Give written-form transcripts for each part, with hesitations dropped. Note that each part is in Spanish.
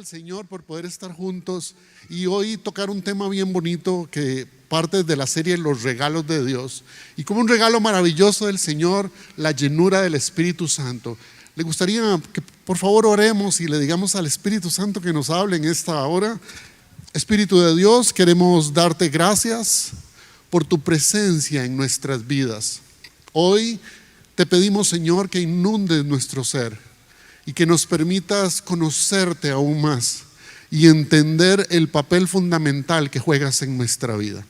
al Señor por poder estar juntos y hoy tocar un tema bien bonito que parte de la serie Los regalos de Dios. Y como un regalo maravilloso del Señor, la llenura del Espíritu Santo. Le gustaría que por favor oremos y le digamos al Espíritu Santo que nos hable en esta hora. Espíritu de Dios, queremos darte gracias por tu presencia en nuestras vidas. Hoy te pedimos, Señor, que inundes nuestro ser y que nos permitas conocerte aún más y entender el papel fundamental que juegas en nuestra vida.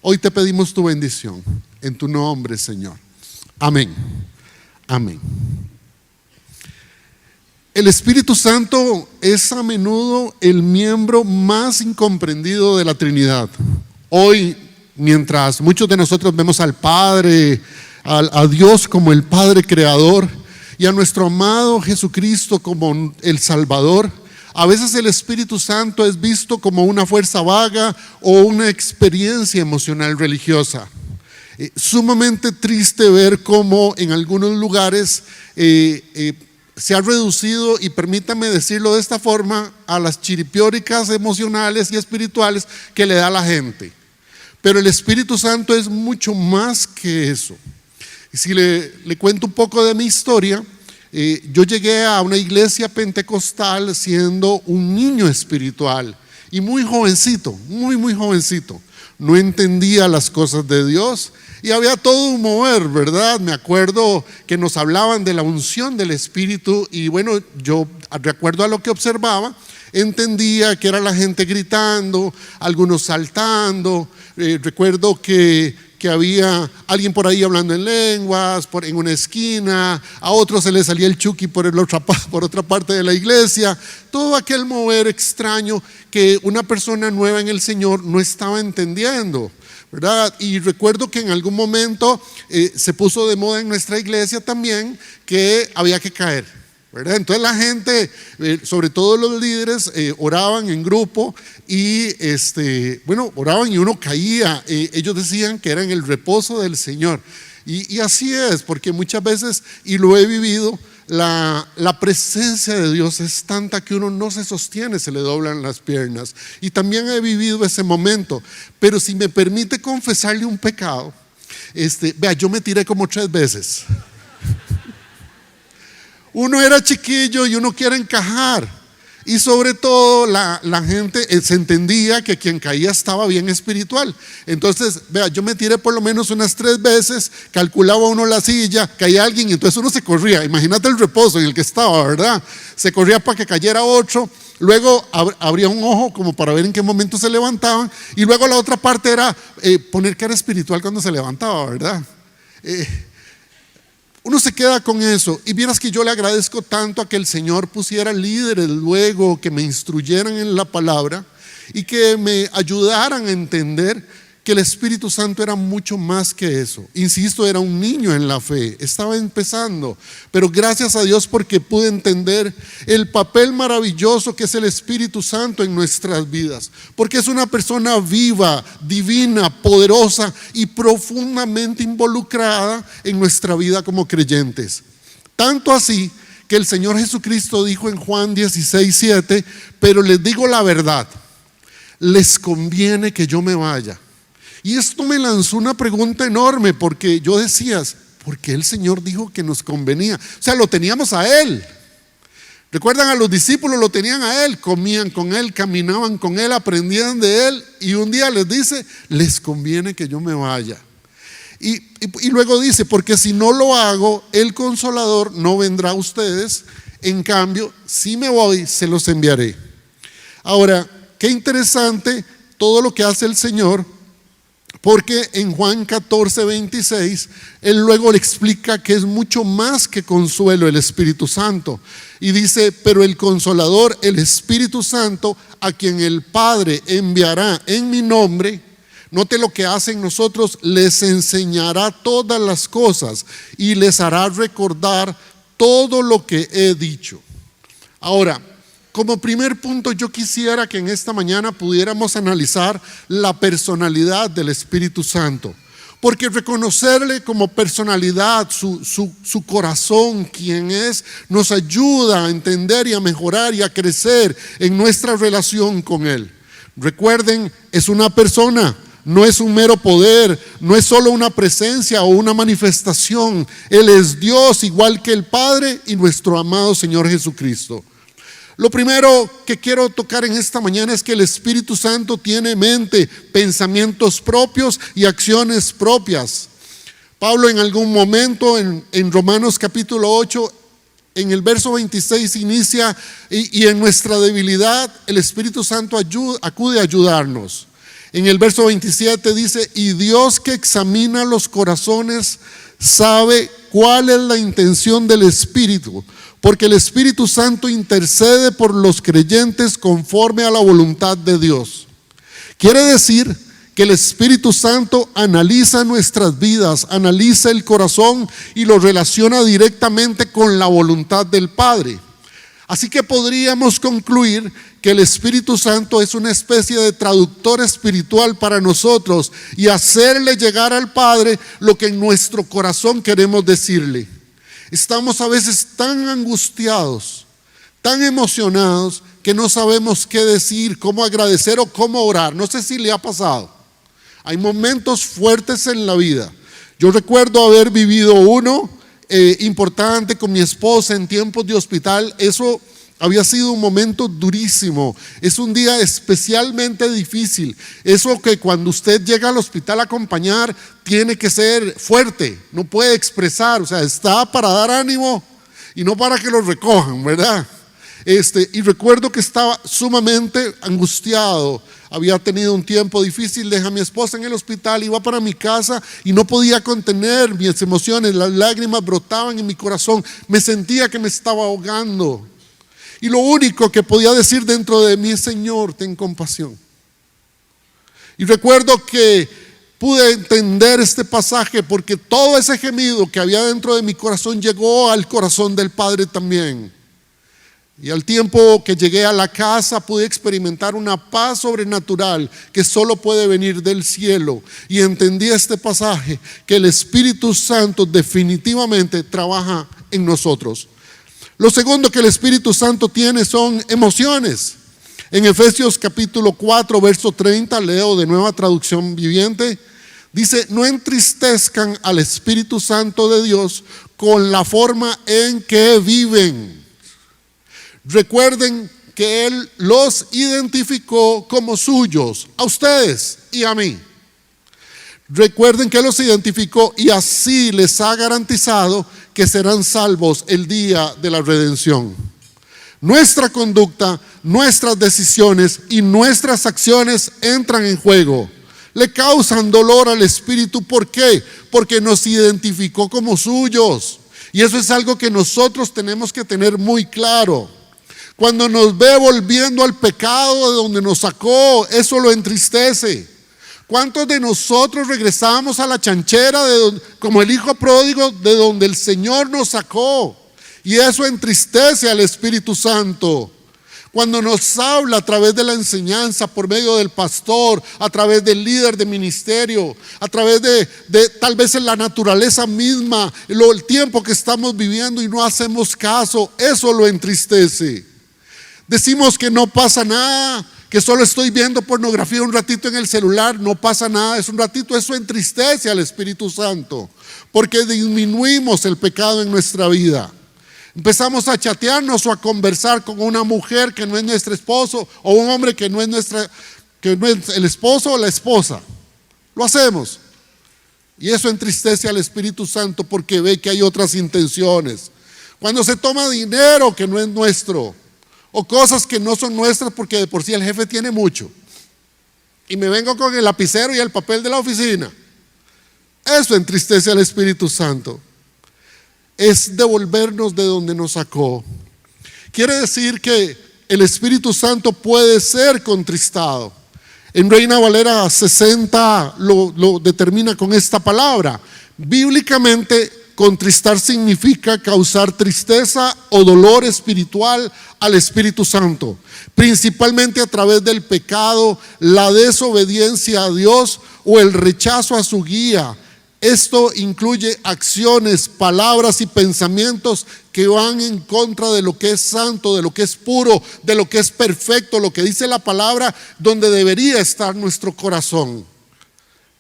Hoy te pedimos tu bendición, en tu nombre, Señor. Amén. Amén. El Espíritu Santo es a menudo el miembro más incomprendido de la Trinidad. Hoy, mientras muchos de nosotros vemos al Padre, a Dios como el Padre Creador y a nuestro amado Jesucristo como el Salvador, a veces el Espíritu Santo es visto como una fuerza vaga o una experiencia emocional religiosa. Sumamente triste ver cómo en algunos lugares se ha reducido, y permítame decirlo de esta forma, a las chiripióricas emocionales y espirituales que le da la gente. Pero el Espíritu Santo es mucho más que eso. Y si le cuento un poco de mi historia, yo llegué a una iglesia pentecostal siendo un niño espiritual y muy jovencito, muy jovencito. No entendía las cosas de Dios y había todo un mover, ¿verdad? Me acuerdo que nos hablaban de la unción del Espíritu y bueno, yo de acuerdo a lo que observaba, entendía que era la gente gritando, algunos saltando. Recuerdo que había alguien por ahí hablando en lenguas, en una esquina, a otro se le salía el chuki por otra parte de la iglesia. Todo aquel mover extraño que una persona nueva en el Señor no estaba entendiendo, ¿verdad? Y recuerdo que en algún momento se puso de moda en nuestra iglesia también que había que caer, ¿verdad? Entonces la gente, sobre todo los líderes, oraban en grupo y oraban y uno caía. Ellos decían que era en el reposo del Señor. Y así es, porque muchas veces, y lo he vivido, la presencia de Dios es tanta que uno no se sostiene, se le doblan las piernas. Y también he vivido ese momento. Pero si me permite confesarle un pecado, yo me tiré como 3 veces. Uno era chiquillo y uno quiere encajar. Y sobre todo la gente se entendía que quien caía estaba bien espiritual. Entonces, yo me tiré por lo menos unas 3 veces, calculaba uno la silla, caía alguien y entonces uno se corría. Imagínate el reposo en el que estaba, ¿verdad? Se corría para que cayera otro. Luego abría un ojo como para ver en qué momento se levantaban. Y luego la otra parte era poner cara espiritual cuando se levantaba, ¿verdad? Uno se queda con eso. Y vieras que yo le agradezco tanto a que el Señor pusiera líderes luego que me instruyeran en la palabra y que me ayudaran a entender que el Espíritu Santo era mucho más que eso. Insisto, era un niño en la fe, estaba empezando, pero gracias a Dios porque pude entender el papel maravilloso que es el Espíritu Santo en nuestras vidas, porque es una persona viva, divina, poderosa y profundamente involucrada en nuestra vida como creyentes. Tanto así que el Señor Jesucristo dijo en Juan 16:7, pero les digo la verdad, les conviene que yo me vaya. Y esto me lanzó una pregunta enorme, porque yo decía, ¿por qué el Señor dijo que nos convenía? O sea, lo teníamos a Él. ¿Recuerdan a los discípulos? Lo tenían a Él, comían con Él, caminaban con Él, aprendían de Él. Y un día les dice, les conviene que yo me vaya. Y luego dice, porque si no lo hago, el Consolador no vendrá a ustedes. En cambio, si me voy, se los enviaré. Ahora, qué interesante todo lo que hace el Señor. Porque en Juan 14:26, Él luego le explica que es mucho más que consuelo el Espíritu Santo. Y dice, pero el Consolador, el Espíritu Santo, a quien el Padre enviará en mi nombre, note lo que hace en nosotros, les enseñará todas las cosas y les hará recordar todo lo que he dicho. Ahora, como primer punto, yo quisiera que en esta mañana pudiéramos analizar la personalidad del Espíritu Santo, Porque reconocerle como personalidad, su corazón, quien es, nos ayuda a entender y a mejorar y a crecer en nuestra relación con Él. Recuerden, es una persona, no es un mero poder, no es solo una presencia o una manifestación. Él es Dios igual que el Padre y nuestro amado Señor Jesucristo. Lo primero que quiero tocar en esta mañana es que el Espíritu Santo tiene mente, pensamientos propios y acciones propias. Pablo en algún momento en Romanos capítulo 8, en el verso 26 inicia, y en nuestra debilidad el Espíritu Santo acude a ayudarnos. En el verso 27 dice, y Dios que examina los corazones sabe cuál es la intención del Espíritu, porque el Espíritu Santo intercede por los creyentes conforme a la voluntad de Dios. Quiere decir que el Espíritu Santo analiza nuestras vidas, analiza el corazón y lo relaciona directamente con la voluntad del Padre. Así que podríamos concluir que el Espíritu Santo es una especie de traductor espiritual para nosotros y hacerle llegar al Padre lo que en nuestro corazón queremos decirle. Estamos a veces tan angustiados, tan emocionados, que no sabemos qué decir, cómo agradecer o cómo orar. No sé si le ha pasado. Hay momentos fuertes en la vida. Yo recuerdo haber vivido uno importante con mi esposa en tiempos de hospital. Eso había sido un momento durísimo. Es un día especialmente difícil. Eso que cuando usted llega al hospital a acompañar, tiene que ser fuerte, no puede expresar, o sea, está para dar ánimo y no para que lo recojan, ¿verdad? Y recuerdo que estaba sumamente angustiado. Había tenido un tiempo difícil, dejé a mi esposa en el hospital, iba para mi casa y no podía contener mis emociones, las lágrimas brotaban en mi corazón, me sentía que me estaba ahogando. Y lo único que podía decir dentro de mí, Señor, ten compasión. Y recuerdo que pude entender este pasaje porque todo ese gemido que había dentro de mi corazón llegó al corazón del Padre también. Y al tiempo que llegué a la casa pude experimentar una paz sobrenatural que solo puede venir del cielo. Y entendí este pasaje, que el Espíritu Santo definitivamente trabaja en nosotros. Lo segundo que el Espíritu Santo tiene son emociones. En Efesios capítulo 4, verso 30, leo de Nueva Traducción Viviente, dice, no entristezcan al Espíritu Santo de Dios con la forma en que viven. Recuerden que Él los identificó como suyos, a ustedes y a mí. Recuerden que Él los identificó y así les ha garantizado que serán salvos el día de la redención. Nuestra conducta, nuestras decisiones y nuestras acciones entran en juego. Le causan dolor al Espíritu. ¿Por qué? Porque nos identificó como suyos. Y eso es algo que nosotros tenemos que tener muy claro. Cuando nos ve volviendo al pecado de donde nos sacó, eso lo entristece. ¿Cuántos de nosotros regresamos a la chanchera como el hijo pródigo de donde el Señor nos sacó? Y eso entristece al Espíritu Santo. Cuando nos habla a través de la enseñanza, por medio del pastor, a través del líder de ministerio, a través de tal vez en la naturaleza misma, el tiempo que estamos viviendo y no hacemos caso, eso lo entristece. Decimos que no pasa nada, que solo estoy viendo pornografía un ratito en el celular, no pasa nada, es un ratito. Eso entristece al Espíritu Santo, porque disminuimos el pecado en nuestra vida. Empezamos a chatearnos o a conversar con una mujer que no es nuestro esposo, o un hombre que no es el esposo o la esposa. Lo hacemos. Y eso entristece al Espíritu Santo porque ve que hay otras intenciones. Cuando se toma dinero que no es nuestro, o cosas que no son nuestras porque de por sí el jefe tiene mucho, y me vengo con el lapicero y el papel de la oficina, eso entristece al Espíritu Santo. Es devolvernos de donde nos sacó. Quiere decir que el Espíritu Santo puede ser contristado. En Reina Valera 60 lo determina con esta palabra. Bíblicamente, contristar significa causar tristeza o dolor espiritual al Espíritu Santo, principalmente a través del pecado, la desobediencia a Dios o el rechazo a su guía. Esto incluye acciones, palabras y pensamientos que van en contra de lo que es santo, de lo que es puro, de lo que es perfecto, lo que dice la palabra, donde debería estar nuestro corazón.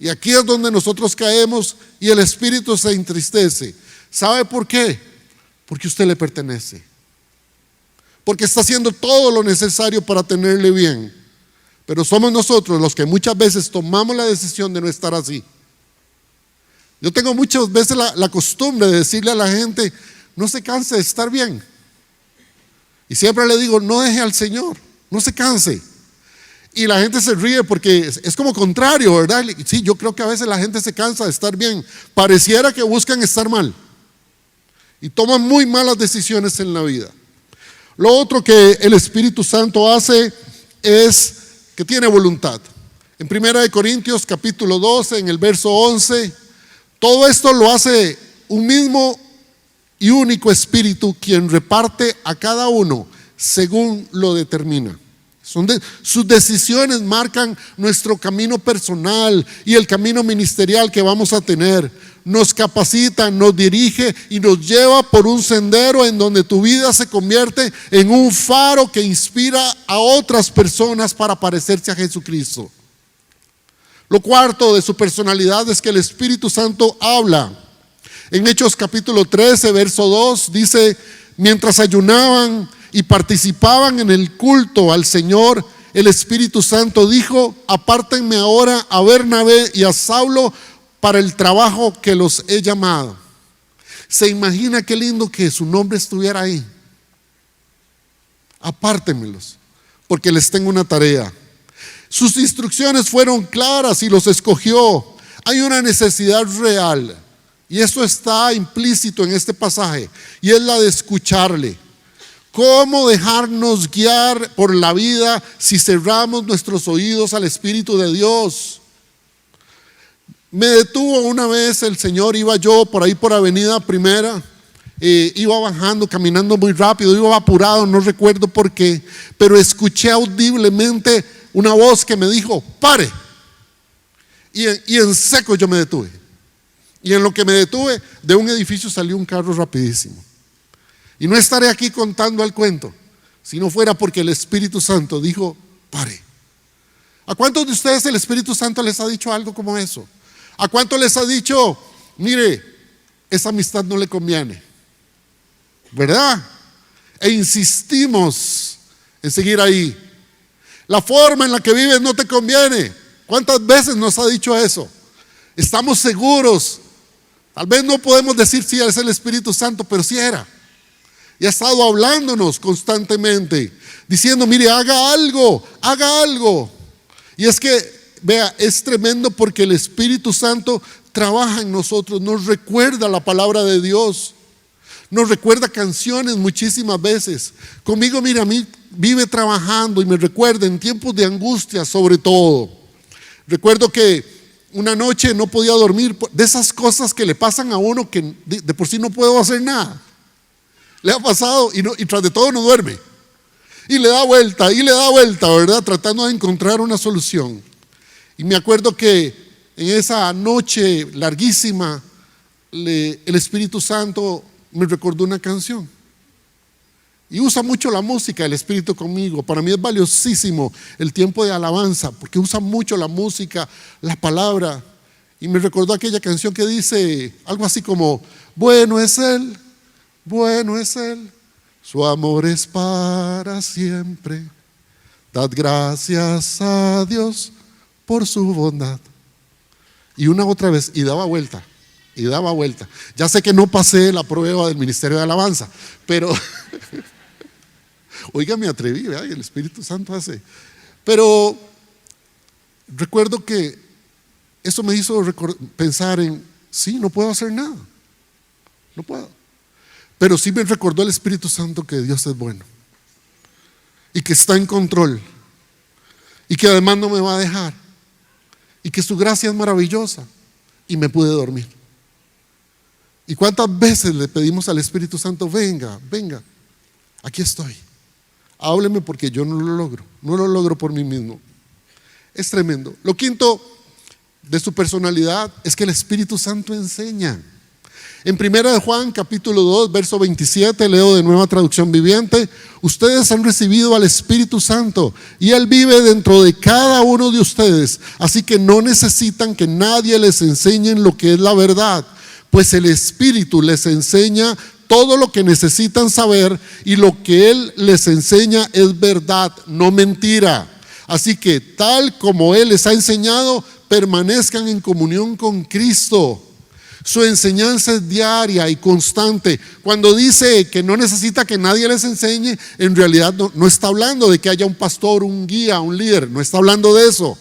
Y aquí es donde nosotros caemos y el espíritu se entristece. ¿Sabe por qué? Porque usted le pertenece. Porque está haciendo todo lo necesario para tenerle bien. Pero somos nosotros los que muchas veces tomamos la decisión de no estar así. Yo tengo muchas veces la costumbre de decirle a la gente, no se canse de estar bien. Y siempre le digo, no deje al Señor, no se canse. Y la gente se ríe porque es como contrario, ¿verdad? Sí, yo creo que a veces la gente se cansa de estar bien. Pareciera que buscan estar mal. Y toman muy malas decisiones en la vida. Lo otro que el Espíritu Santo hace es que tiene voluntad. En 1 Corintios capítulo 12, en el verso 11, todo esto lo hace un mismo y único Espíritu, quien reparte a cada uno según lo determina. Sus decisiones marcan nuestro camino personal y el camino ministerial que vamos a tener. Nos capacita, nos dirige y nos lleva por un sendero en donde tu vida se convierte en un faro que inspira a otras personas para parecerse a Jesucristo. Lo cuarto de su personalidad es que el Espíritu Santo habla. En Hechos capítulo 13, verso 2 dice, mientras ayunaban y participaban en el culto al Señor, el Espíritu Santo dijo, apártenme ahora a Bernabé y a Saulo para el trabajo que los he llamado. ¿Se imagina qué lindo que su nombre estuviera ahí? Apártenmelos, porque les tengo una tarea. Sus instrucciones fueron claras y los escogió. Hay una necesidad real, y esto está implícito en este pasaje, y es la de escucharle. ¿Cómo dejarnos guiar por la vida si cerramos nuestros oídos al Espíritu de Dios? Me detuvo una vez el Señor, iba yo por ahí por Avenida Primera, iba bajando, caminando muy rápido, iba apurado, no recuerdo por qué, pero escuché audiblemente una voz que me dijo, pare. Y en seco yo me detuve. Y en lo que me detuve, de un edificio salió un carro rapidísimo. Y no estaré aquí contando el cuento, si no fuera porque el Espíritu Santo dijo, pare. ¿A cuántos de ustedes el Espíritu Santo les ha dicho algo como eso? ¿A cuántos les ha dicho, mire, esa amistad no le conviene? ¿Verdad? E insistimos en seguir ahí. La forma en la que vives no te conviene. ¿Cuántas veces nos ha dicho eso? Estamos seguros. Tal vez no podemos decir si es el Espíritu Santo, pero sí era. Y ha estado hablándonos constantemente, diciendo, mire, haga algo, haga algo. Y es que, vea, es tremendo porque el Espíritu Santo trabaja en nosotros, nos recuerda la palabra de Dios, nos recuerda canciones muchísimas veces. Conmigo, mire, a mí vive trabajando y me recuerda en tiempos de angustia sobre todo. Recuerdo que una noche no podía dormir, de esas cosas que le pasan a uno que de por sí no puedo hacer nada. Le ha pasado y tras de todo no duerme. Y le da vuelta, ¿verdad? Tratando de encontrar una solución. Y me acuerdo que en esa noche larguísima, el Espíritu Santo me recordó una canción. Y usa mucho la música, el Espíritu conmigo. Para mí es valiosísimo el tiempo de alabanza, porque usa mucho la música, la palabra. Y me recordó aquella canción que dice algo así como, bueno es Él, su amor es para siempre. Dad gracias a Dios por su bondad. Y una otra vez, y daba vuelta. Ya sé que no pasé la prueba del ministerio de alabanza, pero oiga, me atreví, ¿verdad? Y el Espíritu Santo hace. Pero recuerdo que eso me hizo pensar en, sí, no puedo hacer nada. No puedo. Pero sí me recordó el Espíritu Santo que Dios es bueno. Y que está en control. Y que además no me va a dejar. Y que su gracia es maravillosa. Y me pude dormir. ¿Y cuántas veces le pedimos al Espíritu Santo, venga, aquí estoy? Hábleme porque yo no lo logro por mí mismo. Es tremendo. Lo quinto de su personalidad es que el Espíritu Santo enseña. En 1 Juan capítulo 2, verso 27, leo de Nueva Traducción Viviente: ustedes han recibido al Espíritu Santo y Él vive dentro de cada uno de ustedes, así que no necesitan que nadie les enseñe lo que es la verdad, pues el Espíritu les enseña todo lo que necesitan saber, y lo que Él les enseña es verdad, no mentira. Así que tal como Él les ha enseñado, permanezcan en comunión con Cristo. Su enseñanza es diaria y constante. Cuando dice que no necesita que nadie les enseñe, en realidad no está hablando de que haya un pastor, un guía, un líder. No está hablando de eso.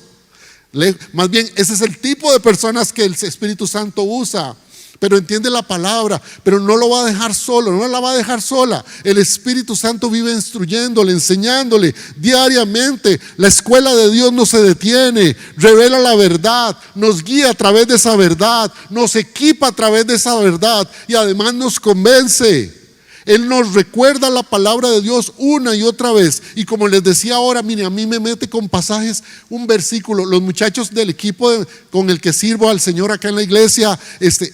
Más bien, ese es el tipo de personas que el Espíritu Santo usa. Pero entiende la palabra, pero no lo va a dejar solo, no la va a dejar sola. El Espíritu Santo vive instruyéndole, enseñándole diariamente. La escuela de Dios no se detiene, revela la verdad, nos guía a través de esa verdad, nos equipa a través de esa verdad y además nos convence. Él nos recuerda la palabra de Dios una y otra vez. Y como les decía ahora, mire, a mí me mete con pasajes, un versículo. Los muchachos del equipo con el que sirvo al Señor acá en la iglesia,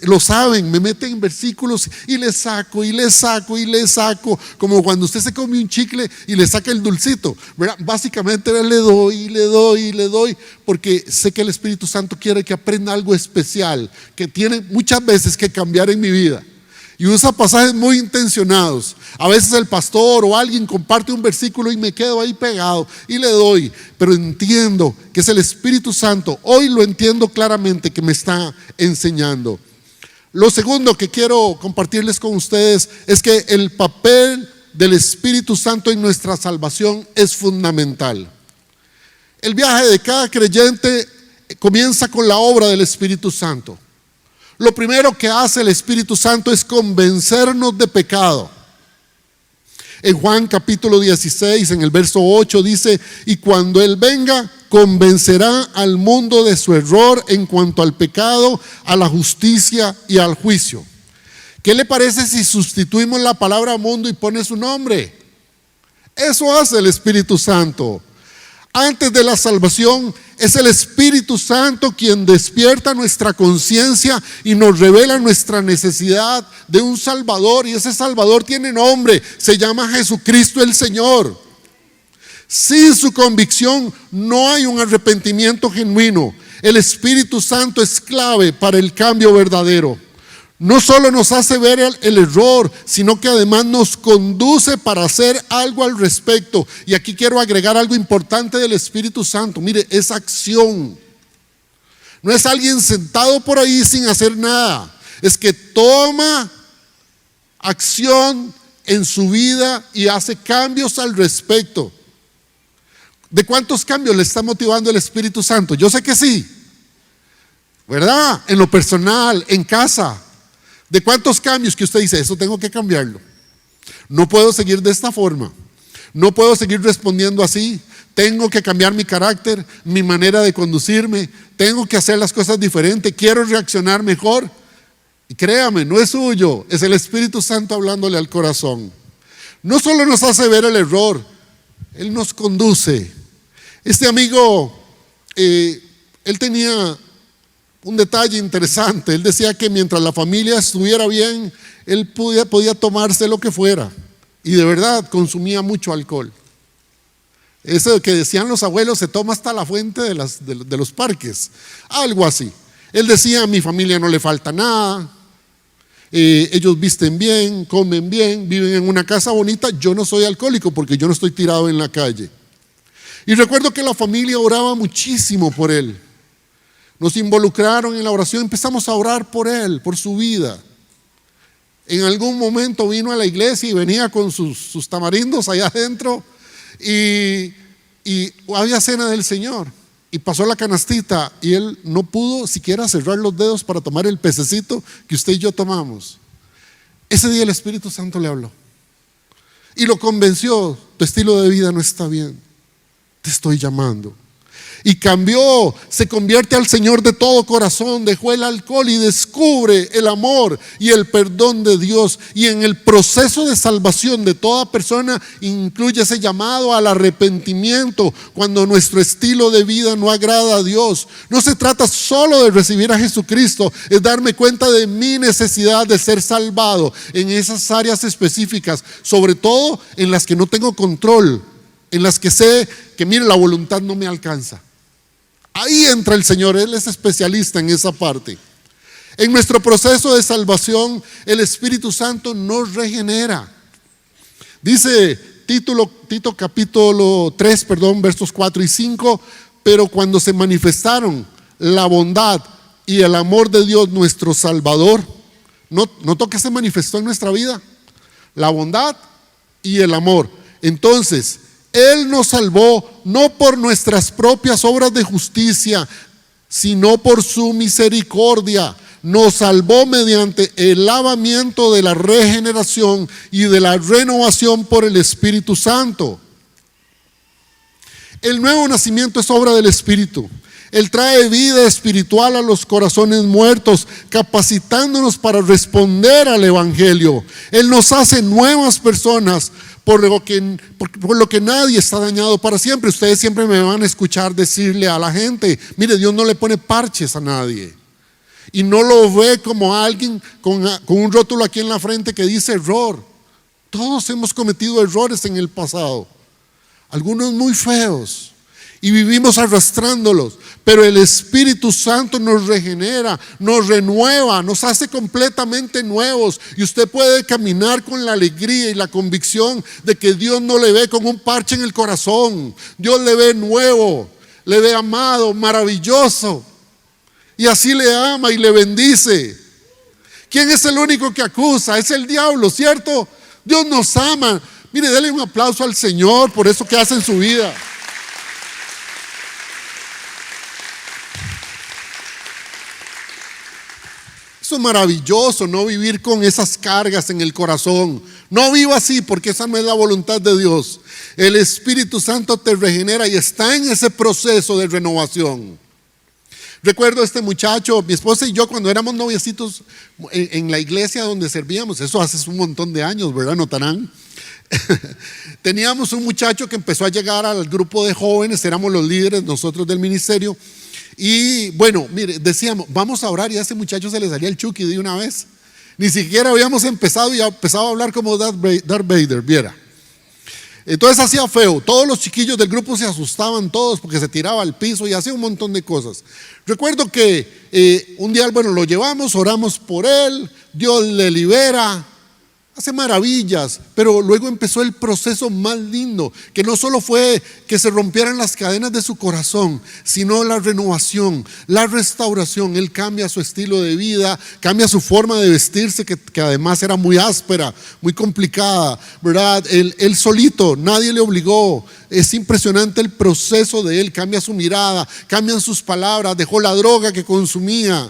lo saben, me meten en versículos y le saco, y le saco, y le saco. Como cuando usted se come un chicle y le saca el dulcito, ¿verdad? Básicamente le doy, y le doy, y le doy, porque sé que el Espíritu Santo quiere que aprenda algo especial, que tiene muchas veces que cambiar en mi vida. Y usa pasajes muy intencionados. A veces el pastor o alguien comparte un versículo y me quedo ahí pegado y le doy, pero entiendo que es el Espíritu Santo. Hoy lo entiendo claramente, que me está enseñando. Lo segundo que quiero compartirles con ustedes es que el papel del Espíritu Santo en nuestra salvación es fundamental. El viaje de cada creyente comienza con la obra del Espíritu Santo. Lo primero que hace el Espíritu Santo es convencernos de pecado. En Juan capítulo 16, en el verso 8 dice: y cuando Él venga, convencerá al mundo de su error en cuanto al pecado, a la justicia y al juicio. ¿Qué le parece si sustituimos la palabra mundo y pone su nombre? Eso hace el Espíritu Santo. Antes de la salvación, es el Espíritu Santo quien despierta nuestra conciencia y nos revela nuestra necesidad de un Salvador, y ese Salvador tiene nombre, se llama Jesucristo el Señor. Sin su convicción no hay un arrepentimiento genuino. El Espíritu Santo es clave para el cambio verdadero. No solo nos hace ver el error, sino que además nos conduce para hacer algo al respecto. Y aquí quiero agregar algo importante del Espíritu Santo. Mire, es acción. No es alguien sentado por ahí sin hacer nada. Es que toma acción en su vida y hace cambios al respecto. ¿De cuántos cambios le está motivando el Espíritu Santo? Yo sé que sí, ¿verdad? En lo personal, en casa. ¿De cuántos cambios que usted dice, eso tengo que cambiarlo? No puedo seguir de esta forma. No puedo seguir respondiendo así. Tengo que cambiar mi carácter, mi manera de conducirme. Tengo que hacer las cosas diferentes. Quiero reaccionar mejor. Y créame, no es suyo, es el Espíritu Santo hablándole al corazón. No solo nos hace ver el error, Él nos conduce. Este amigo, él tenía un detalle interesante. Él decía que mientras la familia estuviera bien, él podía tomarse lo que fuera. Y de verdad consumía mucho alcohol. Eso que decían los abuelos, se toma hasta la fuente de los parques. Algo así. Él decía, a mi familia no le falta nada. Ellos visten bien, comen bien, viven en una casa bonita. Yo no soy alcohólico porque yo no estoy tirado en la calle. Y recuerdo que la familia oraba muchísimo por él. Nos involucraron en la oración, empezamos a orar por él, por su vida. En algún momento vino a la iglesia y venía con sus tamarindos allá adentro y había cena del Señor. Y pasó la canastita y él no pudo siquiera cerrar los dedos para tomar el pececito que usted y yo tomamos. Ese día el Espíritu Santo le habló y lo convenció: tu estilo de vida no está bien, te estoy llamando. y cambió, se convierte al Señor de todo corazón, dejó el alcohol y descubre el amor y el perdón de Dios. Y en el proceso de salvación de toda persona incluye ese llamado al arrepentimiento cuando nuestro estilo de vida no agrada a Dios. No se trata solo de recibir a Jesucristo, es darme cuenta de mi necesidad de ser salvado en esas áreas específicas, sobre todo en las que no tengo control, en las que sé que, mire, la voluntad no me alcanza. Ahí entra el Señor, Él es especialista en esa parte. En nuestro proceso de salvación, el Espíritu Santo nos regenera. Dice Tito capítulo 3, versos 4 y 5, pero cuando se manifestaron la bondad y el amor de Dios nuestro Salvador, ¿notó que se manifestó en nuestra vida? La bondad y el amor. Entonces, Él nos salvó no por nuestras propias obras de justicia, sino por su misericordia. Nos salvó mediante el lavamiento de la regeneración y de la renovación por el Espíritu Santo. El nuevo nacimiento es obra del Espíritu. Él trae vida espiritual a los corazones muertos, capacitándonos para responder al Evangelio. Él nos hace nuevas personas, por lo que nadie está dañado para siempre. Ustedes siempre me van a escuchar decirle a la gente, mire, Dios no le pone parches a nadie. Y no lo ve como alguien con un rótulo aquí en la frente que dice error. Todos hemos cometido errores en el pasado, algunos muy feos, y vivimos arrastrándolos, pero el Espíritu Santo nos regenera, nos renueva, nos hace completamente nuevos, y usted puede caminar con la alegría y la convicción de que Dios no le ve con un parche en el corazón. Dios le ve nuevo, le ve amado, maravilloso, y así le ama y le bendice. ¿Quién es el único que acusa? Es el diablo, ¿cierto? Dios nos ama. Mire, denle un aplauso al Señor por eso que hace en su vida. Eso es maravilloso, no vivir con esas cargas en el corazón. No viva así, porque esa no es la voluntad de Dios. El Espíritu Santo te regenera y está en ese proceso de renovación. Recuerdo a este muchacho, mi esposa y yo, cuando éramos noviecitos en la iglesia donde servíamos, eso hace un montón de años, ¿verdad? ¿Notarán? Teníamos un muchacho que empezó a llegar al grupo de jóvenes, éramos los líderes nosotros del ministerio. Y bueno, mire, decíamos, vamos a orar, y a ese muchacho se le salía el Chucky de una vez. Ni siquiera habíamos empezado y ya empezaba a hablar como Darth Vader, viera. Entonces hacía feo, todos los chiquillos del grupo se asustaban todos porque se tiraba al piso y hacía un montón de cosas. Recuerdo que un día, bueno, lo llevamos, oramos por él, Dios le libera, hace maravillas, pero luego empezó el proceso más lindo, que no solo fue que se rompieran las cadenas de su corazón, sino la renovación, la restauración. Él cambia su estilo de vida, cambia su forma de vestirse, que además era muy áspera, muy complicada, ¿verdad? Él solito, nadie le obligó. Es impresionante el proceso de él, cambia su mirada, cambian sus palabras, dejó la droga que consumía.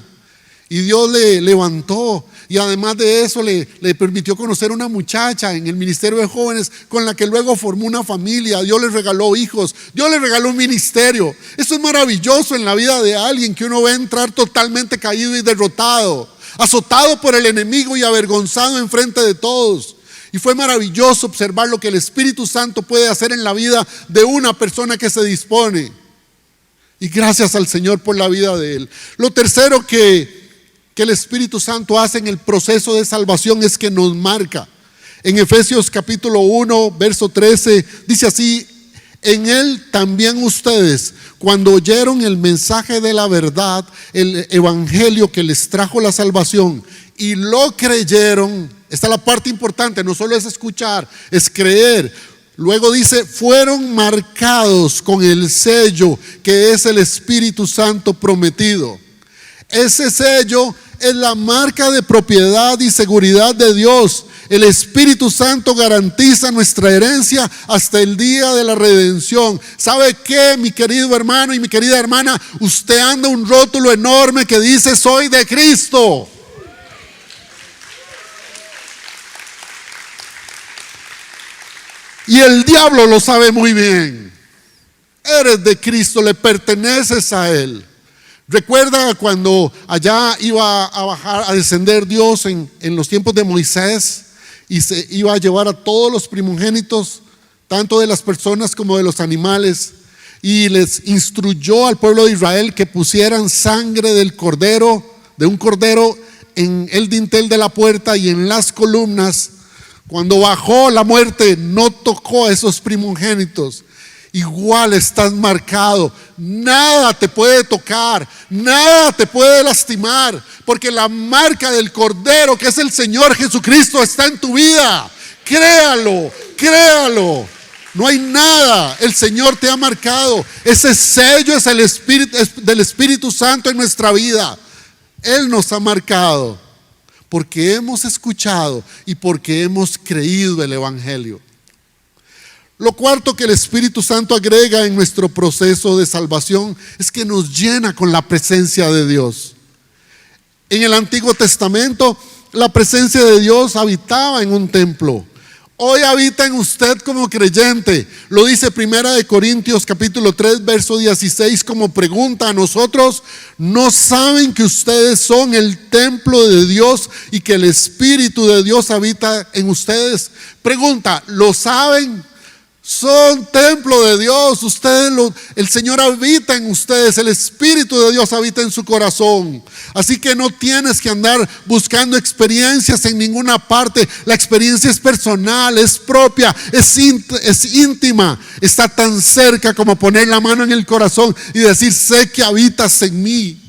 Y Dios le levantó, y además de eso le permitió conocer una muchacha en el ministerio de jóvenes con la que luego formó una familia. Dios le regaló hijos, Dios le regaló un ministerio. Eso es maravilloso en la vida de alguien que uno ve entrar totalmente caído y derrotado, azotado por el enemigo y avergonzado en frente de todos. Y fue maravilloso observar lo que el Espíritu Santo puede hacer en la vida de una persona que se dispone. Y gracias al Señor por la vida de él. Lo tercero que el Espíritu Santo hace en el proceso de salvación es que nos marca. En Efesios capítulo 1, verso 13, dice así: en él también ustedes, cuando oyeron el mensaje de la verdad, el evangelio que les trajo la salvación, y lo creyeron. Esta es la parte importante, no solo es escuchar, es creer. Luego dice, fueron marcados con el sello que es el Espíritu Santo prometido. Ese sello es la marca de propiedad y seguridad de Dios. El Espíritu Santo garantiza nuestra herencia hasta el día de la redención. ¿Sabe qué, mi querido hermano y mi querida hermana? Usted anda un rótulo enorme que dice, soy de Cristo. Y el diablo lo sabe muy bien. eres de Cristo, le perteneces a Él. Recuerda cuando allá iba a bajar, a descender Dios en los tiempos de Moisés y se iba a llevar a todos los primogénitos, tanto de las personas como de los animales, y les instruyó al pueblo de Israel que pusieran sangre del cordero, de un cordero, en el dintel de la puerta y en las columnas. Cuando bajó la muerte, no tocó a esos primogénitos. Igual estás marcado, nada te puede tocar, nada te puede lastimar, porque la marca del Cordero, que es el Señor Jesucristo, está en tu vida. Créalo, créalo. No hay nada, el Señor te ha marcado. Ese sello es el Espíritu, es del Espíritu Santo en nuestra vida. Él nos ha marcado porque hemos escuchado y porque hemos creído el Evangelio. Lo cuarto que el Espíritu Santo agrega en nuestro proceso de salvación es que nos llena con la presencia de Dios. En el Antiguo Testamento, la presencia de Dios habitaba en un templo. Hoy habita en usted como creyente. Lo dice 1 Corintios capítulo 3, verso 16 como pregunta a nosotros. ¿No saben que ustedes son el templo de Dios y que el Espíritu de Dios habita en ustedes? Pregunta, ¿lo saben? Son templo de Dios, el Señor habita en ustedes, el Espíritu de Dios habita en su corazón. Así que no tienes que andar buscando experiencias en ninguna parte. La experiencia es personal, es propia, es íntima. Está tan cerca como poner la mano en el corazón y decir, sé que habitas en mí.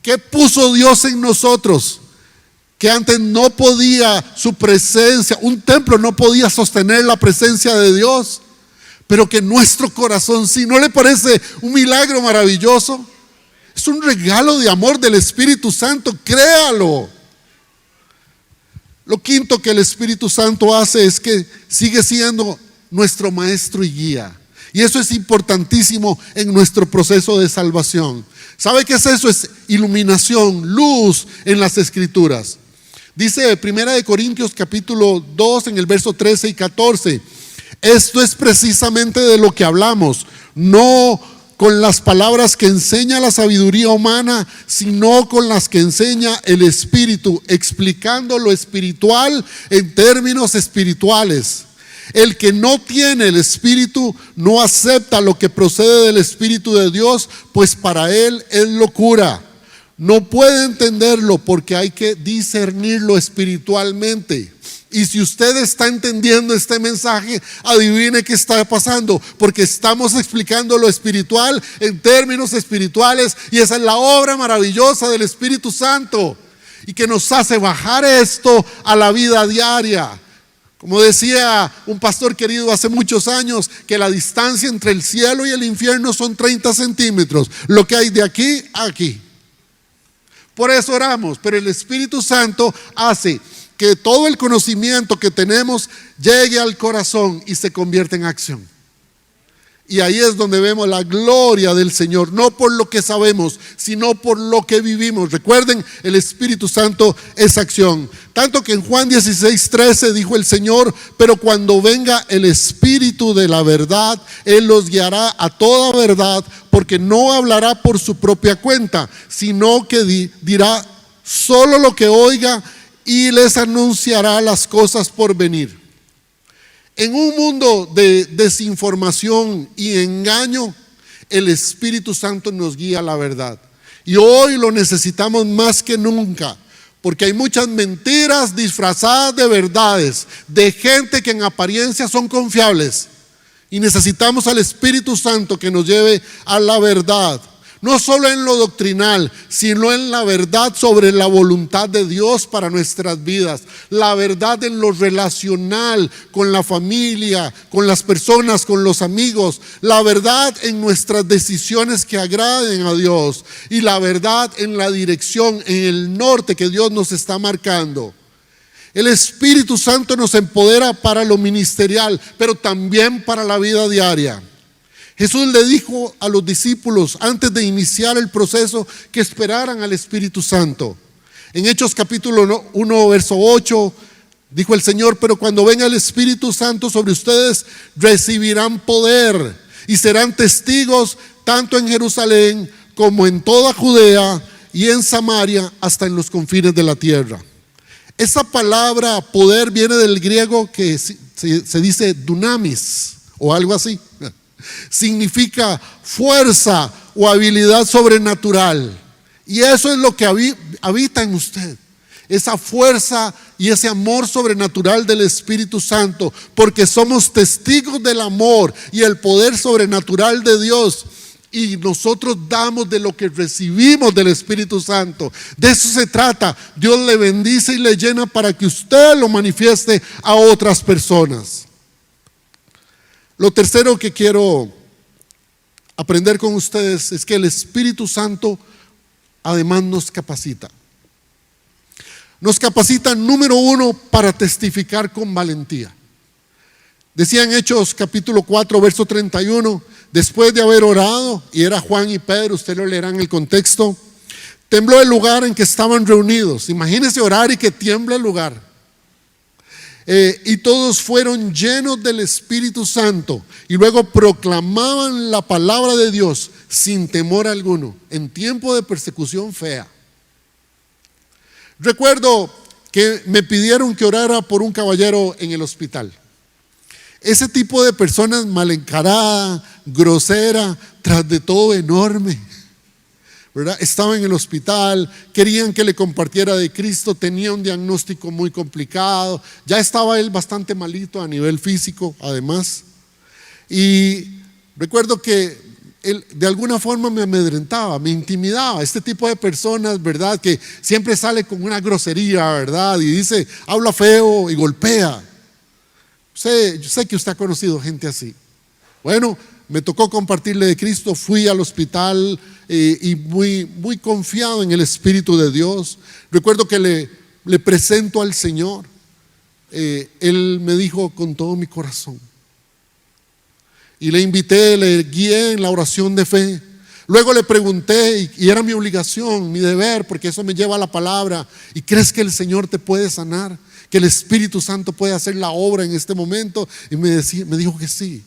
¿Qué puso Dios en nosotros? Que antes no podía su presencia, un templo no podía sostener la presencia de Dios, pero que nuestro corazón sí. ¿No le parece un milagro maravilloso? Es un regalo de amor del Espíritu Santo, créalo. Lo quinto que el Espíritu Santo hace es que sigue siendo nuestro maestro y guía. Y eso es importantísimo en nuestro proceso de salvación. ¿Sabe qué es eso? Es iluminación, luz en las Escrituras. Dice 1 Corintios capítulo 2 en el verso 13 y 14. Esto es precisamente de lo que hablamos, no con las palabras que enseña la sabiduría humana, sino con las que enseña el Espíritu, explicando lo espiritual en términos espirituales. El que no tiene el Espíritu no acepta lo que procede del Espíritu de Dios, pues para él es locura. No puede entenderlo porque hay que discernirlo espiritualmente. Y si usted está entendiendo este mensaje, adivine qué está pasando, porque estamos explicando lo espiritual en términos espirituales, y esa es la obra maravillosa del Espíritu Santo y que nos hace bajar esto a la vida diaria. Como decía un pastor querido hace muchos años, que la distancia entre el cielo y el infierno son 30 centímetros, lo que hay de aquí a aquí. Por eso oramos, pero el Espíritu Santo hace que todo el conocimiento que tenemos llegue al corazón y se convierta en acción. Y ahí es donde vemos la gloria del Señor, no por lo que sabemos, sino por lo que vivimos. Recuerden, el Espíritu Santo es acción. Tanto que en Juan 16:13 dijo el Señor, pero cuando venga el Espíritu de la verdad, Él los guiará a toda verdad, porque no hablará por su propia cuenta, sino que dirá solo lo que oiga y les anunciará las cosas por venir. En un mundo de desinformación y engaño, el Espíritu Santo nos guía a la verdad. Y hoy lo necesitamos más que nunca, porque hay muchas mentiras disfrazadas de verdades, de gente que en apariencia son confiables. Y necesitamos al Espíritu Santo que nos lleve a la verdad. No solo en lo doctrinal, sino en la verdad sobre la voluntad de Dios para nuestras vidas. La verdad en lo relacional, con la familia, con las personas, con los amigos. La verdad en nuestras decisiones que agraden a Dios. Y la verdad en la dirección, en el norte que Dios nos está marcando. El Espíritu Santo nos empodera para lo ministerial, pero también para la vida diaria. Jesús le dijo a los discípulos antes de iniciar el proceso que esperaran al Espíritu Santo. En Hechos capítulo 1, verso 8, dijo el Señor, pero cuando venga el Espíritu Santo sobre ustedes, recibirán poder y serán testigos tanto en Jerusalén como en toda Judea y en Samaria hasta en los confines de la tierra. Esa palabra poder viene del griego que se dice dunamis o algo así. Significa fuerza o habilidad sobrenatural. Y eso es lo que habita en usted. Esa fuerza y ese amor sobrenatural del Espíritu Santo, porque somos testigos del amor y el poder sobrenatural de Dios. Y nosotros damos de lo que recibimos del Espíritu Santo. De eso se trata. Dios le bendice y le llena para que usted lo manifieste a otras personas. Lo tercero que quiero aprender con ustedes es que el Espíritu Santo además nos capacita. Nos capacita, número uno, para testificar con valentía. Decía en Hechos capítulo 4, verso 31, después de haber orado, y era Juan y Pedro, usted lo leerá en el contexto, tembló el lugar en que estaban reunidos. Imagínense orar y que tiemble el lugar. Y todos fueron llenos del Espíritu Santo y luego proclamaban la palabra de Dios sin temor alguno, en tiempo de persecución fea. Recuerdo que me pidieron que orara por un caballero en el hospital. Ese tipo de personas mal encarada, grosera, tras de todo enorme, ¿verdad? Estaba en el hospital, querían que le compartiera de Cristo, tenía un diagnóstico muy complicado, ya estaba él bastante malito a nivel físico además. Y recuerdo que él de alguna forma me amedrentaba, me intimidaba. Este tipo de personas, ¿verdad? Que siempre sale con una grosería, ¿verdad? Y dice, habla feo y golpea. Yo sé que usted ha conocido gente así. Bueno, me tocó compartirle de Cristo, fui al hospital y muy confiado en el Espíritu de Dios. Recuerdo que le presento al Señor. Él me dijo con todo mi corazón. Y le invité, le guié en la oración de fe. Luego le pregunté, y era mi obligación, mi deber, porque eso me lleva a la palabra. ¿Y crees que el Señor te puede sanar? ¿Que el Espíritu Santo puede hacer la obra en este momento? Y me dijo que sí.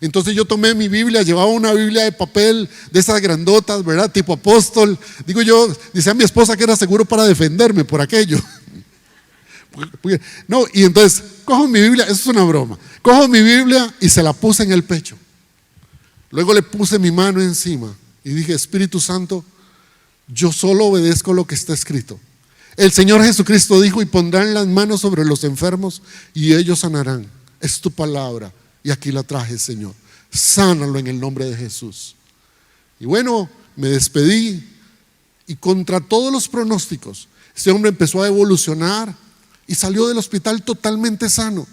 Entonces yo tomé mi Biblia, llevaba una Biblia de papel, de esas grandotas, ¿verdad? Tipo apóstol. Digo yo, dice a mi esposa que era seguro para defenderme por aquello. No, y entonces cojo mi Biblia, eso es una broma. Cojo mi Biblia y se la puse en el pecho. Luego le puse mi mano encima y dije, Espíritu Santo, yo solo obedezco lo que está escrito. El Señor Jesucristo dijo, y pondrán las manos sobre los enfermos y ellos sanarán. Es tu palabra y aquí la traje, Señor. Sánalo en el nombre de Jesús. Y bueno, me despedí y contra todos los pronósticos, ese hombre empezó a evolucionar y salió del hospital totalmente sano.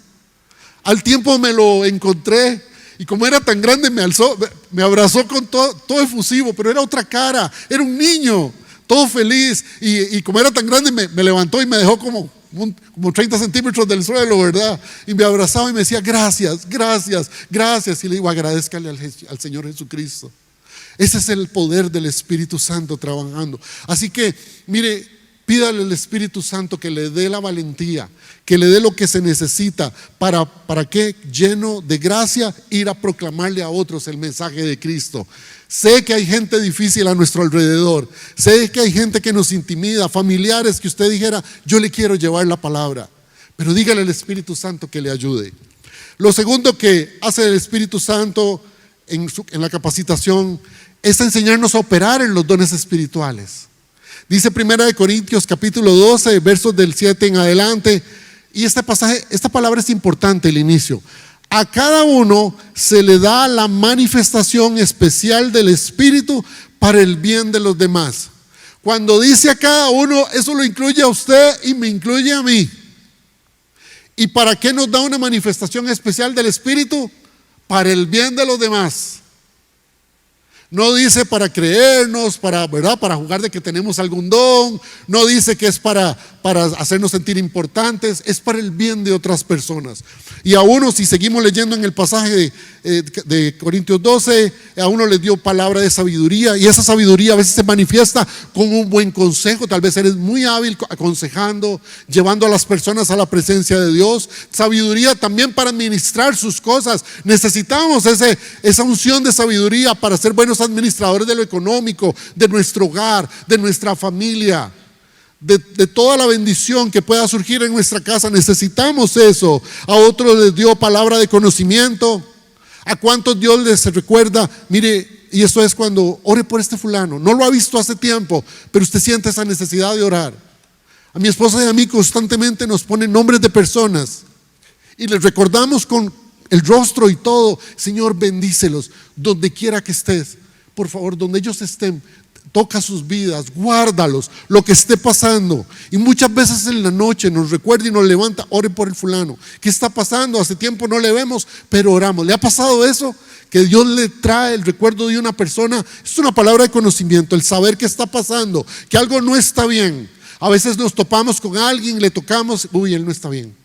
Al tiempo me lo encontré y como era tan grande me abrazó con todo efusivo, pero era otra cara, era un niño, todo feliz y como era tan grande me levantó y me dejó como 30 centímetros del suelo, ¿verdad? Y me abrazaba y me decía, gracias, gracias, gracias. Y le digo, agradezcale al Señor Jesucristo. Ese es el poder del Espíritu Santo trabajando. Así que, mire, pídale al Espíritu Santo que le dé la valentía, que le dé lo que se necesita para que, lleno de gracia, ir a proclamarle a otros el mensaje de Cristo. Sé que hay gente difícil a nuestro alrededor, sé que hay gente que nos intimida, familiares que usted dijera, yo le quiero llevar la palabra, pero dígale al Espíritu Santo que le ayude. Lo segundo que hace el Espíritu Santo en la capacitación es enseñarnos a operar en los dones espirituales. Dice 1 Corintios capítulo 12, versos del 7 en adelante, y esta palabra es importante, el inicio. A cada uno se le da la manifestación especial del Espíritu para el bien de los demás. Cuando dice a cada uno, eso lo incluye a usted y me incluye a mí. ¿Y para qué nos da una manifestación especial del Espíritu? Para el bien de los demás. No dice para creernos, ¿verdad? Para jugar de que tenemos algún don. No dice que es para hacernos sentir importantes. Es para el bien de otras personas. Y a uno, si seguimos leyendo en el pasaje de Corintios 12, a uno le dio palabra de sabiduría. Y esa sabiduría a veces se manifiesta con un buen consejo. Tal vez eres muy hábil aconsejando, llevando a las personas a la presencia de Dios. Sabiduría también para administrar sus cosas. Necesitamos esa unción de sabiduría para ser buenos administradores de lo económico, de nuestro hogar, de nuestra familia, de toda la bendición que pueda surgir en nuestra casa. Necesitamos eso. A otros les dio palabra de conocimiento. ¿A cuántos Dios les recuerda? Mire, y eso es cuando ore por este fulano. No lo ha visto hace tiempo, pero usted siente esa necesidad de orar. A mi esposa y a mí constantemente nos ponen nombres de personas y les recordamos con el rostro y todo. Señor, bendícelos donde quiera que estés. Por favor, donde ellos estén, toca sus vidas, guárdalos, lo que esté pasando. Y muchas veces en la noche nos recuerda y nos levanta: ore por el fulano. ¿Qué está pasando? Hace tiempo no le vemos, pero oramos. ¿Le ha pasado eso? Que Dios le trae el recuerdo de una persona. Es una palabra de conocimiento, el saber qué está pasando, que algo no está bien. A veces nos topamos con alguien, le tocamos: uy, él no está bien,